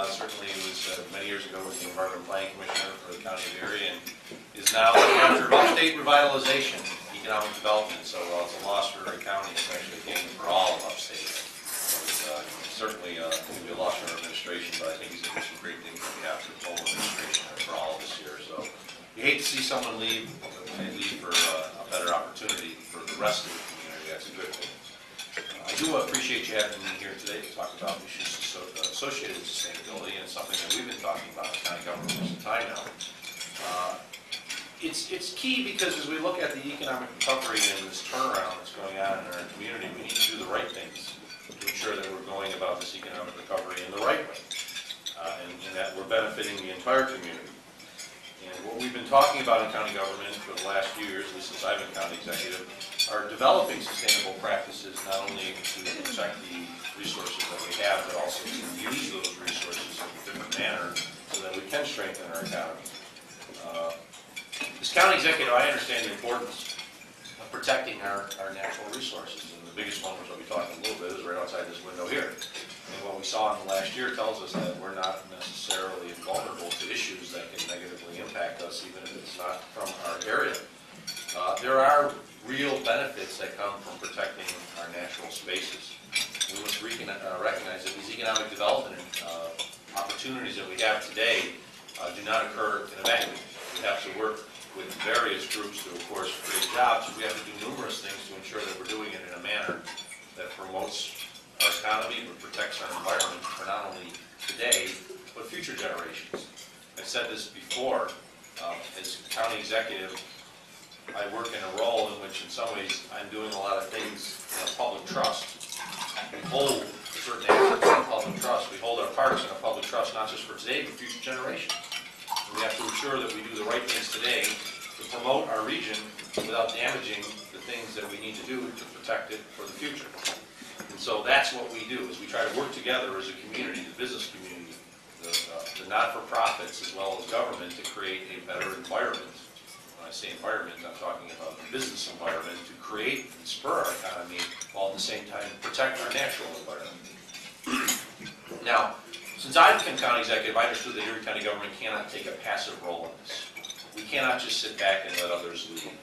Certainly was many years ago was the Environmental Planning Commissioner for the County of Erie, and is now the Director of Upstate Revitalization, Economic Development. So while it's a loss for Erie County, it's actually a gain for all of upstate. So it's certainly going to be a loss for our administration, but I think he's going to do some great things on behalf of the whole administration and for all of us here. So you hate to see someone leave, but when they leave for a better opportunity for the rest of the community, that's a good thing. I do appreciate you having me here today to talk about issues associated with sustainability, and something that we've been talking about in county government for some time now. It's key because as we look at the economic recovery and this turnaround that's going on in our community, we need to do the right things to ensure that we're going about this economic recovery in the right way, and that we're benefiting the entire community. And what we've been talking about in county government for the last few years, at least since I've been county executive, are developing sustainable practices not only to protect the resources that we have, but also to use those resources in a different manner so that we can strengthen our economy. As county executive, I understand the importance of protecting our natural resources, and the biggest one, which I'll be talking a little bit, is right outside this window here. And what we saw in the last year tells us that we're not necessarily vulnerable to issues that can negatively impact us, even if it's not from our area. There are real benefits that come from protecting our natural spaces. We must recognize that these economic development opportunities that we have today do not occur in a vacuum. We have to work with various groups to, of course, create jobs. We have to do numerous things to ensure that we're doing it in a manner that promotes our economy, but protects our environment for not only today, but future generations. I've said this before, as county executive, I work in a role in which in some ways I'm doing a lot of things in a public trust. We hold certain assets in a public trust. We hold our parks in a public trust, not just for today, but future generations. And we have to ensure that we do the right things today to promote our region without damaging the things that we need to do to protect it for the future. And so that's what we do, is we try to work together as a community, the business community, the not-for-profits as well as government, to create a better environment. When I say environment, I'm talking about the business environment to create and spur our economy while at the same time protect our natural environment. Now, since I've been county executive, I understood that Erie County government cannot take a passive role in this. We cannot just sit back and let others lead.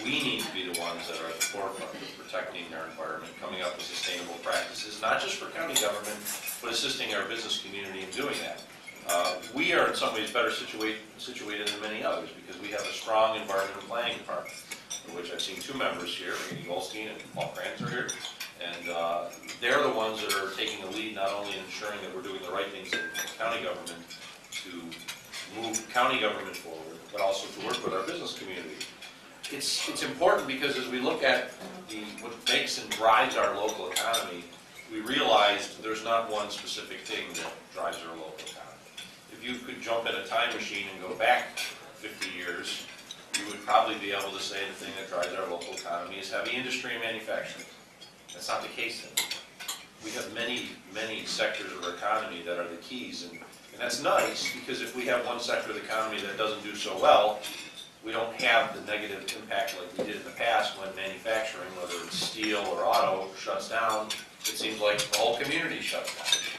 We need to be the ones that are at the forefront of protecting our environment, coming up with sustainable practices, not just for county government, but assisting our business community in doing that. We are in some ways better situated than many others because we have a strong environmental planning department, in which I've seen two members here, Amy Goldstein and Poloncarz are here, and they're the ones that are taking the lead, not only in ensuring that we're doing the right things in county government to move county government forward, but also to work with our business community. It's important because as we look at what makes and drives our local economy, we realize there's not one specific thing that drives our local economy. If you could jump in a time machine and go back 50 years, you would probably be able to say the thing that drives our local economy is heavy industry and manufacturing. That's not the case anymore. We have many, many sectors of our economy that are the keys, and that's nice because if we have one sector of the economy that doesn't do so well, we don't have the negative impact like we did in the past when manufacturing, whether it's steel or auto, shuts down. It seems like the whole community shuts down.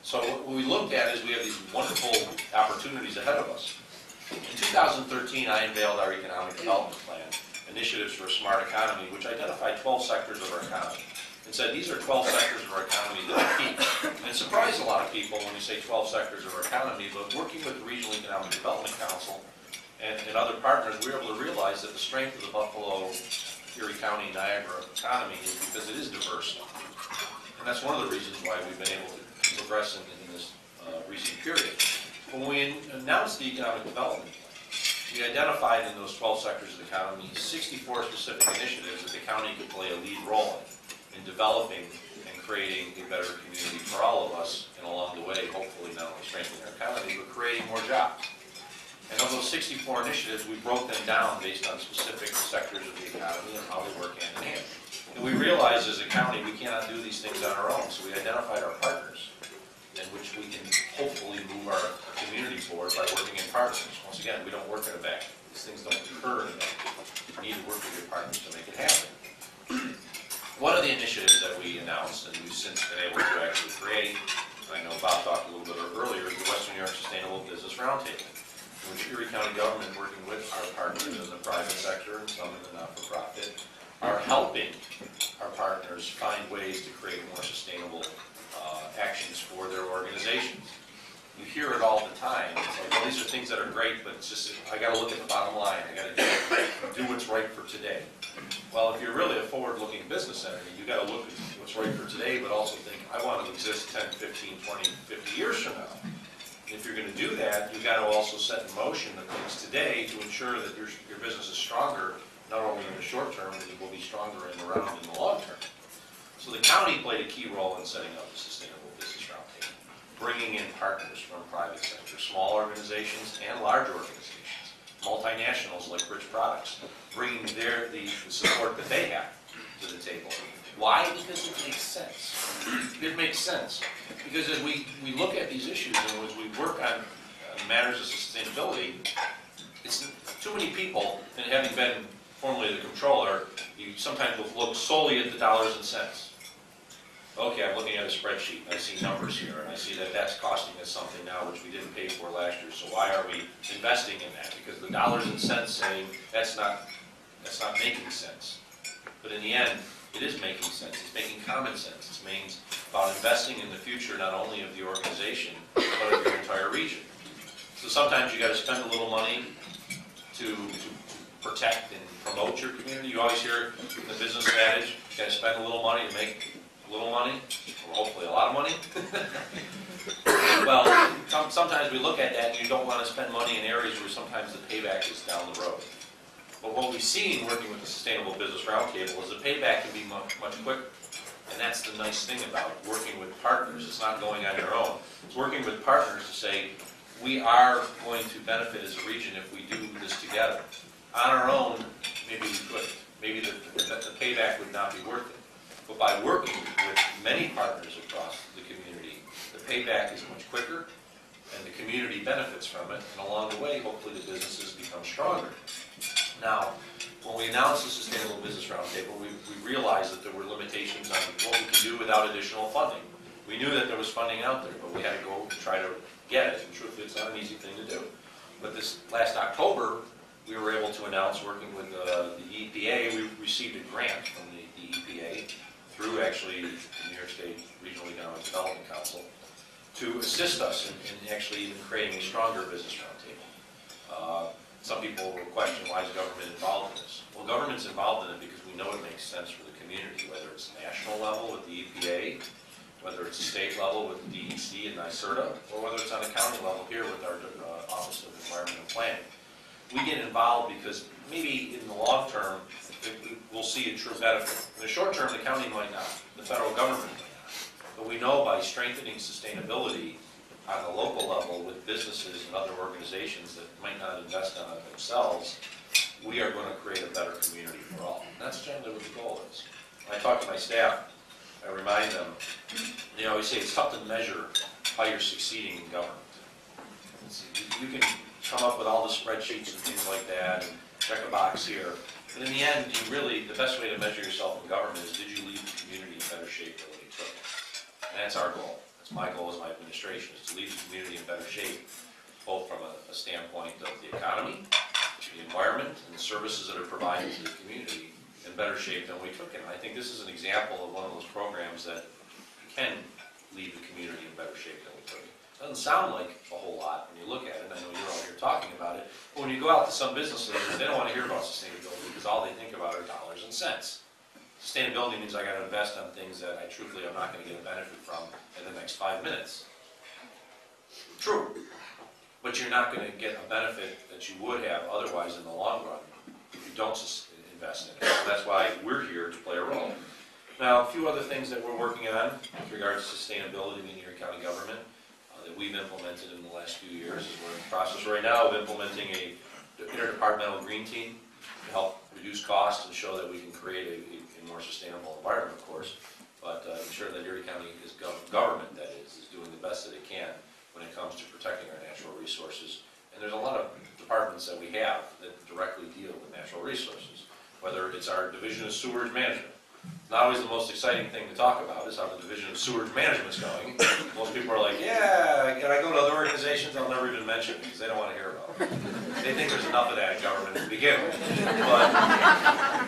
So what we looked at is we have these wonderful opportunities ahead of us. In 2013, I unveiled our economic development plan, Initiatives for a Smart Economy, which identified 12 sectors of our economy. And said these are 12 sectors of our economy that are key. And it surprised a lot of people when you say 12 sectors of our economy, but working with the Regional Economic Development Council and other partners, we were able to realize that the strength of the Buffalo, Erie County, Niagara economy is because it is diverse. And that's one of the reasons why we've been able to progress in this recent period. When we announced the economic development plan, we identified in those 12 sectors of the economy 64 specific initiatives that the county could play a lead role in developing and creating a better community for all of us, and along the way, hopefully not only strengthening our economy, but creating more jobs. And of those 64 initiatives, we broke them down based on specific sectors of the economy and how they work hand in hand. And we realized as a county we cannot do these things on our own, so we identified our partners in which we can hopefully move our community forward by working in partners. Once again, we don't work in a vacuum. These things don't occur in a vacuum. You need to work with your partners to make it happen. One of the initiatives that we announced, and we've since been able to actually create, I know Bob talked a little bit Roundtable, in which Erie County government, working with our partners in the private sector and some in the not-for-profit, are helping our partners find ways to create more sustainable actions for their organizations. You hear it all the time. It's like, well, these are things that are great, but it's just, I got to look at the bottom line. I got to do what's right for today. Well, if you're really a forward-looking business entity, you got to look at what's right for today, but also think, I want to exist 10, 15, 20, 50 years from now. If you're going to do that, you've got to also set in motion the things today to ensure that your business is stronger, not only in the short term, but it will be stronger in the long term. So the county played a key role in setting up the Sustainable Business Roundtable, bringing in partners from private sector, small organizations and large organizations, multinationals like Rich Products, bringing the support that they have to the table. Why? Because it makes sense. It makes sense. Because as we look at these issues and as we work on matters of sustainability, it's too many people, and having been formerly the controller, you sometimes will look solely at the dollars and cents. Okay, I'm looking at a spreadsheet, and I see numbers here, and I see that that's costing us something now which we didn't pay for last year, so why are we investing in that? Because the dollars and cents saying that's not making sense. But in the end, it is making sense. It's making common sense. It means about investing in the future not only of the organization, but of your entire region. So sometimes you got to spend a little money to protect and promote your community. You always hear the business adage, you got to spend a little money to make a little money, or hopefully a lot of money. Well, sometimes we look at that and you don't want to spend money in areas where sometimes the payback is down the road. But what we've seen working with the Sustainable Business Roundtable is the payback can be much quicker. And that's the nice thing about working with partners. It's not going on your own. It's working with partners to say, we are going to benefit as a region if we do this together. On our own, maybe we couldn't. Maybe the payback would not be worth it. But by working with many partners across the community, the payback is much quicker, and the community benefits from it, and along the way, hopefully the businesses become stronger. Now, when we announced the Sustainable Business Roundtable, we realized that there were limitations on what we can do without additional funding. We knew that there was funding out there, but we had to go and try to get it, and truthfully, it's not an easy thing to do. But this last October, we were able to announce, working with the EPA, we received a grant from the EPA through actually the New York State Regional Economic Development Council to assist us in actually even creating a stronger business roundtable. Some people will question, why is government involved in this? Well, government's involved in it because we know it makes sense for the community, whether it's national level with the EPA, whether it's state level with the DEC and NYSERDA, or whether it's on a county level here with our Office of Environmental Planning. We get involved because maybe in the long term, we'll see a true benefit. In the short term, the county might not, the federal government might not. But we know by strengthening sustainability on the local level with businesses and other organizations that might not invest on it themselves, we are going to create a better community for all. And that's generally what the goal is. When I talk to my staff, I remind them, they always say it's tough to measure how you're succeeding in government. You can come up with all the spreadsheets and things like that and check a box here. But in the end, the best way to measure yourself in government is, did you leave the community in better shape than when you took it? And that's our goal. That's my goal as my administration, is to leave the community in better shape, both from a standpoint of the economy, the environment, and the services that are provided to the community in better shape than we took it. And I think this is an example of one of those programs that can leave the community in better shape than we took it. It doesn't sound like a whole lot when you look at it. I know you're all here talking about it. But when you go out to some business leaders, they don't want to hear about sustainability because all they think about are dollars and cents. Sustainability means I got to invest on things that I truthfully am not going to get a benefit from in the next 5 minutes. True. But you're not going to get a benefit that you would have otherwise in the long run if you don't invest in it. So that's why we're here to play a role. Now, a few other things that we're working on with regards to sustainability in the Erie County government that we've implemented in the last few years. We're in the process right now of implementing an interdepartmental green team to help reduce costs and show that we can create a more sustainable environment, of course, but ensure that Erie County is government, that is doing the best that it can when it comes to protecting our natural resources. And there's a lot of departments that we have that directly deal with natural resources, whether it's our Division of Sewerage Management. Not always the most exciting thing to talk about is how the Division of Sewerage Management is going. Most people are like, yeah, can I go to other organizations? I'll never even mention mention because they don't want to hear about it. They think there's enough of that in government to begin with. But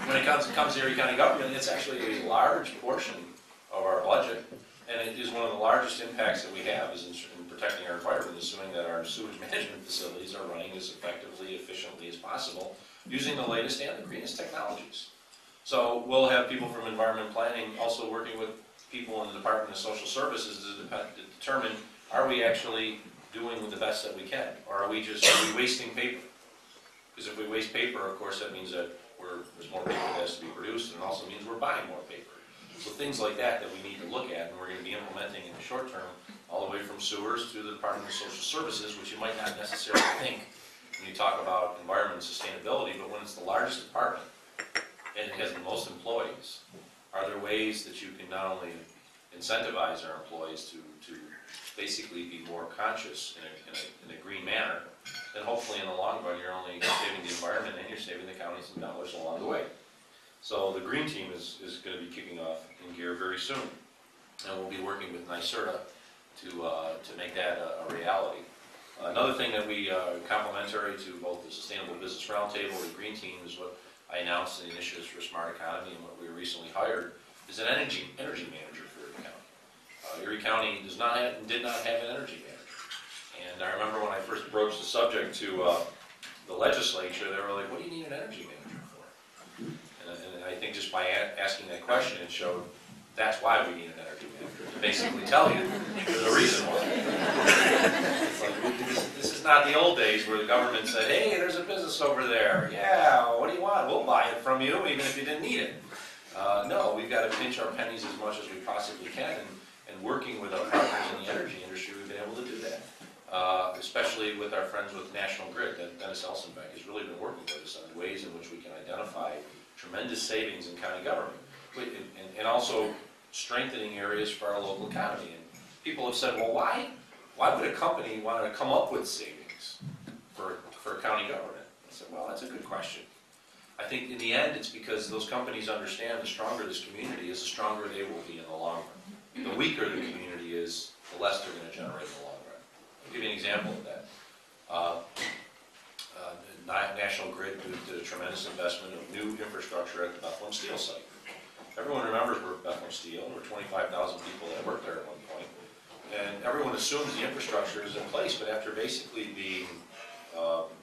when it comes to Erie County government, it's actually a large portion of our budget, and it is one of the largest impacts that we have is in protecting our environment, assuming that our sewage management facilities are running as effectively, efficiently as possible, using the latest and the greenest technologies. So we'll have people from environment planning also working with people in the Department of Social Services to determine, are we actually doing the best that we can, or are we wasting paper? Because if we waste paper, of course, that means that there's more paper that has to be produced, and it also means we're buying more paper. So things like that we need to look at, and we're going to be implementing in the short term, all the way from sewers to the Department of Social Services, which you might not necessarily think when you talk about environment and sustainability, but when it's the largest department and it has the most employees, are there ways that you can not only incentivize our employees to basically be more conscious in a green manner, then hopefully in the long run you're only saving the environment and you're saving the county some dollars along the way. So the green team is going to be kicking off in gear very soon, and we'll be working with NYSERDA to make that a reality. Another thing that we complementary to both the Sustainable Business Roundtable and the Green Team is what I announced in the Initiatives for Smart Economy, and what we recently hired is an energy manager for Erie County. Erie County did not have an energy manager, and I remember when I first broached the subject to the legislature, they were like, "What do you need an energy manager for?" And I think just by asking that question, it showed that's why we need an energy manager, to basically tell you there's a reason why. It's like, this is not the old days where the government said, "Hey, there's a business over there. Yeah, what do you want? We'll buy it from you, even if you didn't need it." No, we've got to pinch our pennies as much as we possibly can, and working with our partners in the energy industry, we've been able to do that. Especially with our friends with National Grid, Dennis Elsenbeck has really been working with us on ways in which we can identify tremendous savings in county government, and also strengthening areas for our local economy. And people have said, well, why would a company want to come up with savings for county government? I said, well, that's a good question. I think in the end, it's because those companies understand the stronger this community is, the stronger they will be in the long run. The weaker the community is, the less they're going to generate in the long run. I'll give you an example of that. National Grid did a tremendous investment of new infrastructure at the Bethlehem Steel site. Everyone remembers where Bethlehem Steel, there were 25,000 people that worked there at one point. And everyone assumes the infrastructure is in place, but after basically being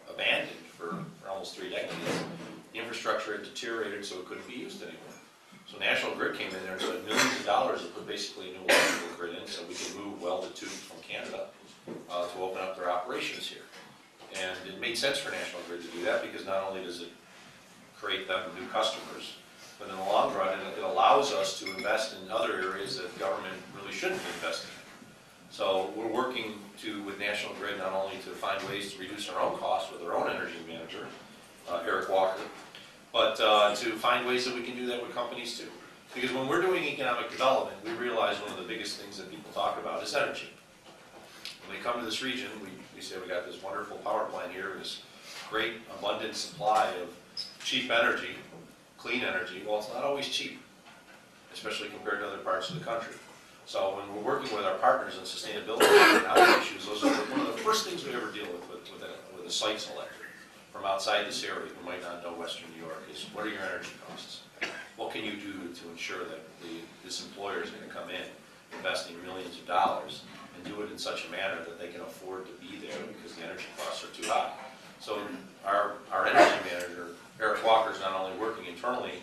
abandoned for almost 3 decades, the infrastructure had deteriorated so it couldn't be used anymore. So National Grid came in there and spent millions of dollars to put basically a new electrical grid in so we could move welded tubes from Canada to open up their operations here. And it made sense for National Grid to do that because not only does it create them new customers, but in the long run it allows us to invest in other areas that government really shouldn't be investing in. So we're working with National Grid not only to find ways to reduce our own costs with our own energy manager, Eric Walker, but to find ways that we can do that with companies too. Because when we're doing economic development, we realize one of the biggest things that people talk about is energy. When they come to this region, we say we got this wonderful power plant here, this great abundant supply of cheap energy, clean energy. Well, it's not always cheap, especially compared to other parts of the country. So when we're working with our partners on sustainability and other issues, those are one of the first things we ever deal with a site selector from outside this area who might not know Western New York is, what are your energy costs? What can you do to ensure that this employer is going to come in investing millions of dollars and do it in such a manner that they can afford to be there because the energy costs are too high? So our energy manager, Eric Walker, is not only working internally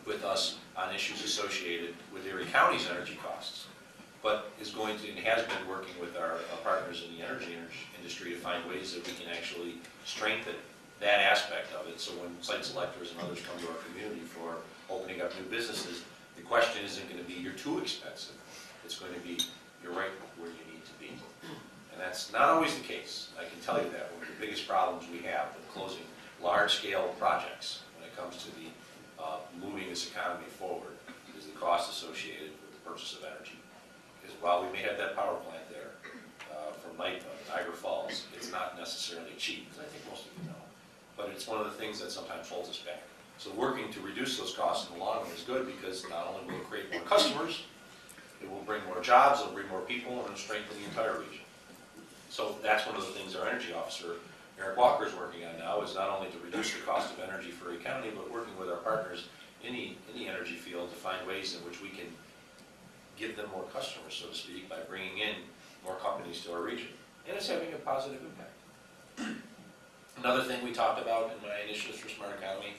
with us on issues associated with Erie County's energy costs, but is going to and has been working with our partners in the energy industry to find ways that we can actually strengthen that aspect of it. So when site selectors and others come to our community for opening up new businesses, the question isn't going to be you're too expensive. It's going to be you're right where you need to be. And that's not always the case. I can tell you that. One of the biggest problems we have with closing large-scale projects when it comes to the moving this economy forward is the cost associated with the purchase of energy. Because while we may have that power plant there from Niagara Falls, it's not necessarily cheap, as I think most of you know. But it's one of the things that sometimes holds us back. So working to reduce those costs in the long run is good because not only will it create more customers, it will bring more jobs, it will bring more people, and it will strengthen the entire region. So that's one of the things our energy officer, Eric Walker, is working on now, is not only to reduce the cost of energy for Erie County, but working with our partners in the energy field to find ways in which we can give them more customers, so to speak, by bringing in more companies to our region. And it's having a positive impact. Another thing we talked about in my initiatives for Smart Economy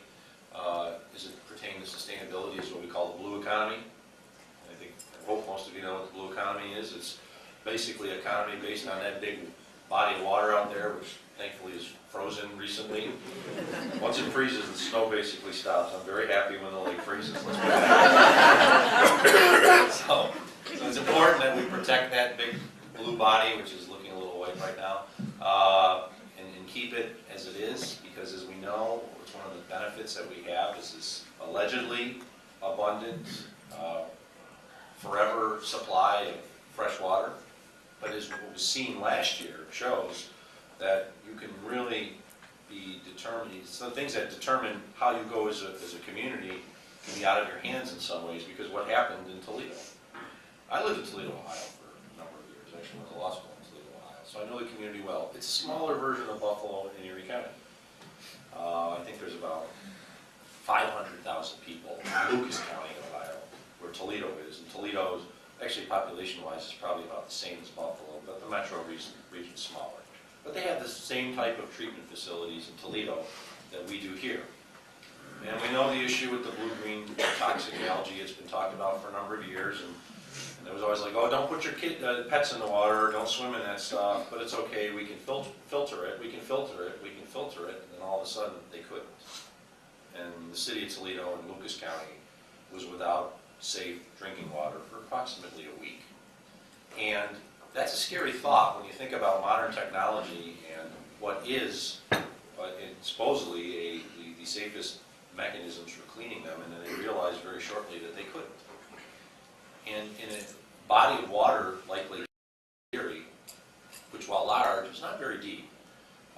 as it pertains to sustainability is what we call the blue economy. I hope most of you know what the blue economy is. It's basically an economy based on that big body of water out there, which thankfully is frozen recently. Once it freezes, the snow basically stops. I'm very happy when the lake freezes. Let's put it that way. So it's important that we protect that big blue body, which is looking a little white right now, and keep it as it is, because as we know, it's one of the benefits that we have is this allegedly abundant, forever supply of fresh water. But as what was seen last year shows that you can really be determined, some things that determine how you go as a community can be out of your hands in some ways, because what happened in Toledo. I lived in Toledo, Ohio for a number of years. I actually went to law school in Toledo, Ohio, so I know the community well. It's a smaller version of Buffalo in Erie County. I think there's about 500,000 people in Lucas County, Ohio, where Toledo is. And Toledo is actually, population-wise, is probably about the same as Buffalo, but the metro region is smaller. But they have the same type of treatment facilities in Toledo that we do here. And we know the issue with the blue-green toxic algae. It's been talked about for a number of years, and it was always like, oh, don't put your pets in the water, don't swim in that stuff, but it's okay, we can filter it, we can filter it, we can filter it, and then all of a sudden they couldn't. And the city of Toledo and Lucas County was without safe drinking water for approximately a week. And that's a scary thought when you think about modern technology and what is supposedly the safest mechanisms for cleaning them, and then they realized very shortly that they couldn't. And in a body of water like Lake Erie, which while large is not very deep,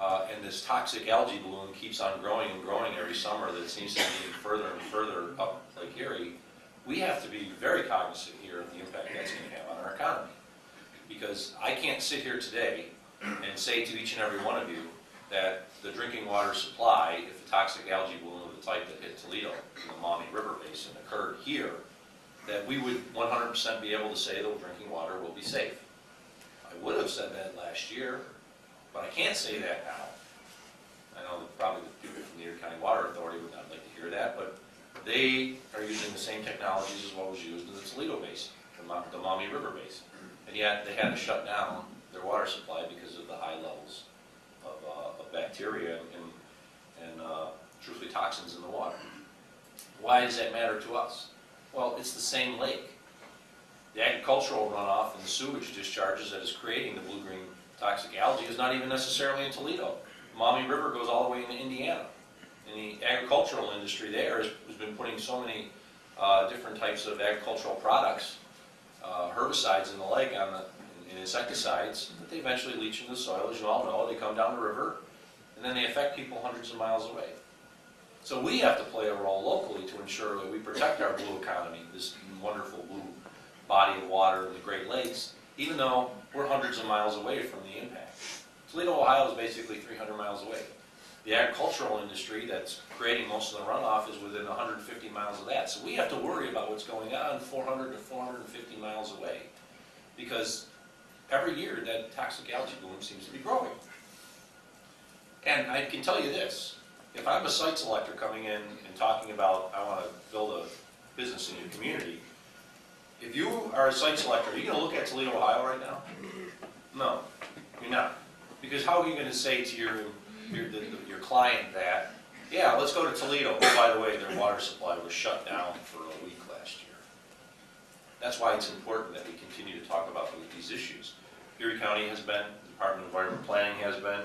and this toxic algae bloom keeps on growing and growing every summer, that seems to be getting further and further up Lake Erie, we have to be very cognizant here of the impact that's going to have on our economy. Because I can't sit here today and say to each and every one of you that the drinking water supply, if the toxic algae bloom of the type that hit Toledo in the Maumee River Basin occurred here, that we would 100% be able to say that drinking water will be safe. I would have said that last year, but I can't say that now. I know that probably the people from the Erie County Water Authority would not like to hear that, but they are using the same technologies as what was used in the Toledo Basin, the Maumee River Basin. And yet they had to shut down their water supply because of the high levels of bacteria and truthfully toxins in the water. Why does that matter to us? Well, it's the same lake. The agricultural runoff and the sewage discharges that is creating the blue-green toxic algae is not even necessarily in Toledo. The Maumee River goes all the way into Indiana. And the agricultural industry there has been putting so many different types of agricultural products, herbicides in the lake, and insecticides, that they eventually leach into the soil. As you all know, they come down the river, and then they affect people hundreds of miles away. So we have to play a role locally to ensure that we protect our blue economy, this wonderful blue body of water in the Great Lakes, even though we're hundreds of miles away from the impact. Toledo, Ohio is basically 300 miles away. The agricultural industry that's creating most of the runoff is within 150 miles of that. So we have to worry about what's going on 400 to 450 miles away, because every year that toxic algae bloom seems to be growing. And I can tell you this, if I'm a site selector coming in and talking about I want to build a business in your community, if you are a site selector, are you going to look at Toledo, Ohio right now? No, you're not. Because how are you going to say to your client that, yeah, let's go to Toledo. Oh, by the way, their water supply was shut down for a week last year. That's why it's important that we continue to talk about these issues. Erie County has been, the Department of Environmental Planning has been.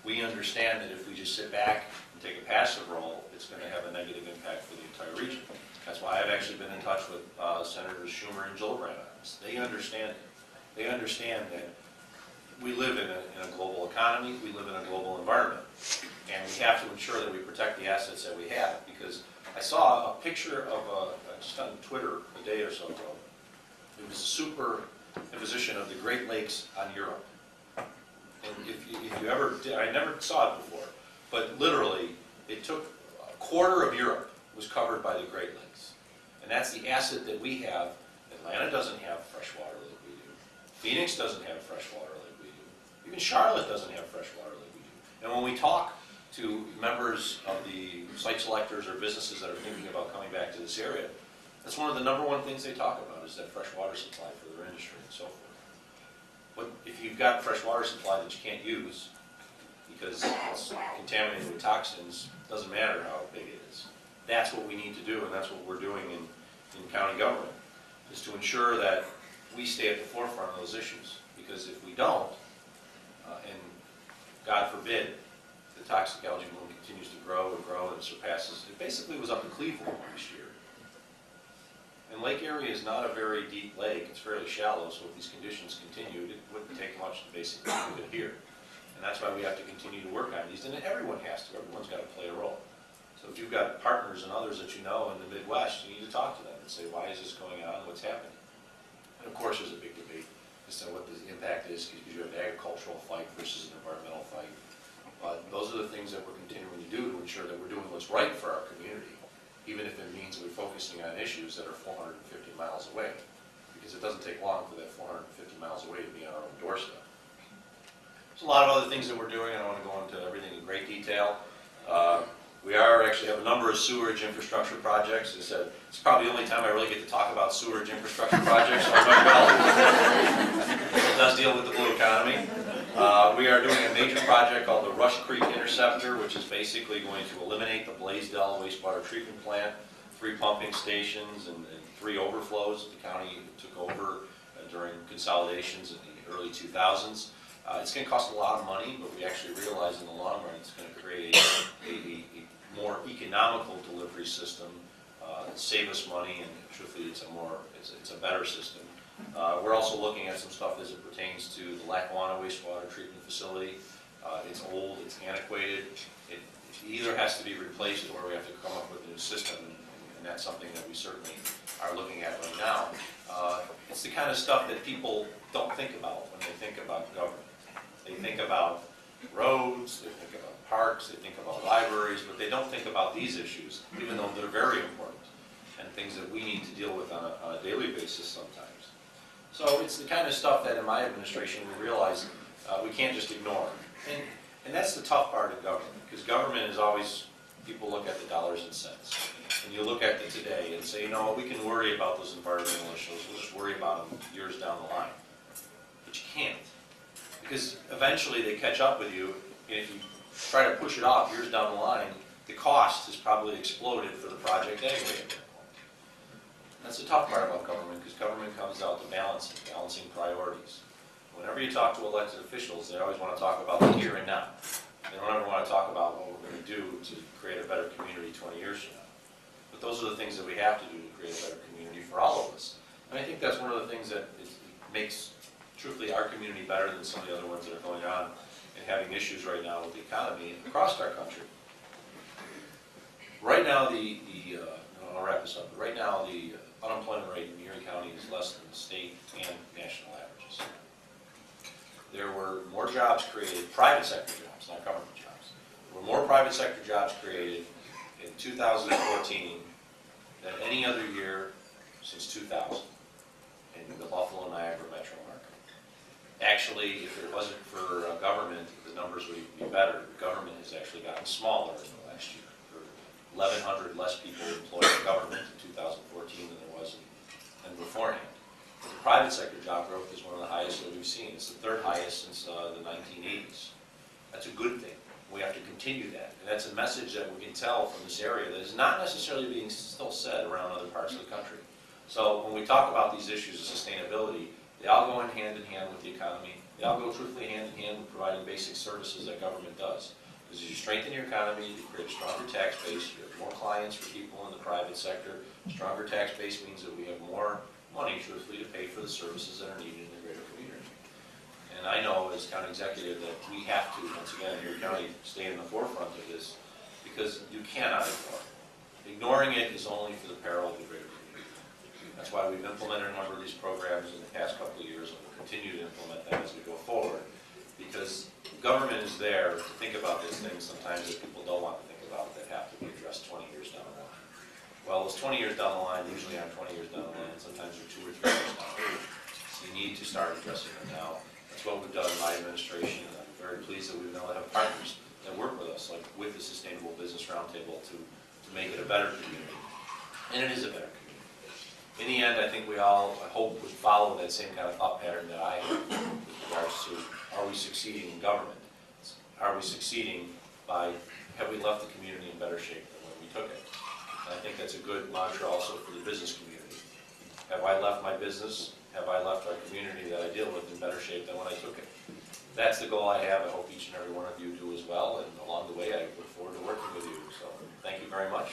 We understand that if we just sit back and take a passive role, it's going to have a negative impact for the entire region. That's why I've actually been in touch with Senators Schumer and Gillibrand on this. They understand it. They understand that we live in a global economy, we live in a global environment, and we have to ensure that we protect the assets that we have. Because I saw a picture of, just on Twitter a day or so ago, it was a superimposition of the Great Lakes on Europe. if you ever did, I never saw it before, but literally, it took a quarter of Europe was covered by the Great Lakes. And that's the asset that we have. Atlanta doesn't have fresh water like we do. Phoenix doesn't have fresh water like we do. Even Charlotte doesn't have fresh water like we do. And when we talk to members of the site selectors or businesses that are thinking about coming back to this area, that's one of the #1 things they talk about is that fresh water supply for their industry and so forth. But if you've got fresh water supply that you can't use because it's contaminated with toxins, it doesn't matter how big it is. That's what we need to do, and that's what we're doing in county government, is to ensure that we stay at the forefront of those issues. Because if we don't, and God forbid, the toxic algae bloom continues to grow and grow and surpasses, it basically was up in Cleveland last year. And Lake Erie is not a very deep lake, it's fairly shallow, so if these conditions continued, it wouldn't take much to basically do it here. And that's why we have to continue to work on these, and everyone has to, everyone's got to play a role. So if you've got partners and others that you know in the Midwest, you need to talk to them and say, why is this going on, what's happening? And of course there's a big debate as to what the impact is, because you have an agricultural fight versus an environmental fight. But those are the things that we're continuing to do to ensure that we're doing what's right for our community, even if it means we're focusing on issues that are 450 miles away, because it doesn't take long for that 450 miles away to be on our own doorstep. There's a lot of other things that we're doing. I don't want to go into everything in great detail. We actually have a number of sewerage infrastructure projects. As I said, it's probably the only time I really get to talk about sewerage infrastructure projects, so I might well. It does deal with the blue economy. We are doing a major project called the Rush Creek Interceptor, which is basically going to eliminate the Blaisdell wastewater treatment plant, 3 pumping stations, and 3 overflows. The county took over during consolidations in the early 2000s. It's going to cost a lot of money, but we actually realize in the long run it's going to create a more economical delivery system, save us money, and truthfully it's a better system. We're also looking at some stuff as it pertains to the Lackawanna wastewater treatment facility. It's old, it's antiquated, it either has to be replaced or we have to come up with a new system, and that's something that we certainly are looking at right now. It's the kind of stuff that people don't think about when they think about government. They think about roads, they think about parks, they think about libraries, but they don't think about these issues, even though they're very important and things that we need to deal with on a daily basis sometimes. So it's the kind of stuff that in my administration we realize we can't just ignore. And that's the tough part of government, because government is always, people look at the dollars and cents. And you look at it today and say, you know, we can worry about those environmental issues, we'll just worry about them years down the line. But you can't. Because eventually they catch up with you, and if you try to push it off years down the line, the cost has probably exploded for the project anyway at that point. That's the tough part about government, because government comes out to balancing priorities. Whenever you talk to elected officials, they always want to talk about the here and now. They don't ever want to talk about what we're going to do to create a better community 20 years from now. But those are the things that we have to do to create a better community for all of us. And I think that's one of the things that makes truthfully our community better than some of the other ones that are going on and having issues right now with the economy across our country. Right now, I'll wrap this up. Right now, the unemployment rate in Erie County is less than the state and national averages. There were more jobs created, private sector jobs, not government jobs. There were more private sector jobs created in 2014 than any other year since 2000 in the Buffalo, Niagara metro market. Actually, if it wasn't for government, the numbers would even be better. Government has actually gotten smaller in the last year. There were 1,100 less people employed in government in 2014 than there was in beforehand. But the private sector job growth is one of the highest that we've seen. It's the 3rd highest since the 1980s. That's a good thing. We have to continue that. And that's a message that we can tell from this area that is not necessarily being still said around other parts of the country. So when we talk about these issues of sustainability, they all go hand in hand with the economy. They all go truthfully hand in hand with providing basic services that government does. Because as you strengthen your economy, you create a stronger tax base, you have more clients for people in the private sector. A stronger tax base means that we have more money, truthfully, to pay for the services that are needed in the greater community. And I know as county executive that we have to, once again, in Erie County, stay in the forefront of this, because you cannot ignore it. Ignoring it is only for the peril of the greater community. That's why we've implemented a number of these programs in the past couple of years, and we'll continue to implement them as we go forward, because government is there to think about these things sometimes that people don't want to think about that have to be addressed 20 years down the line. Well, those 20 years down the line usually aren't 20 years down the line, sometimes they're 2 or 3 years down the line. So you need to start addressing them now. That's what we've done in my administration, and I'm very pleased that we've now have partners that work with us, like with the Sustainable Business Roundtable, to make it a better community. And it is a better community. In the end, I think we all, I hope, would follow that same kind of thought pattern that I have with regards to, are we succeeding in government? Are we succeeding by, have we left the community in better shape than when we took it? And I think that's a good mantra also for the business community. Have I left my business, have I left our community that I deal with in better shape than when I took it? That's the goal I have. I hope each and every one of you do as well. And along the way, I look forward to working with you. So thank you very much.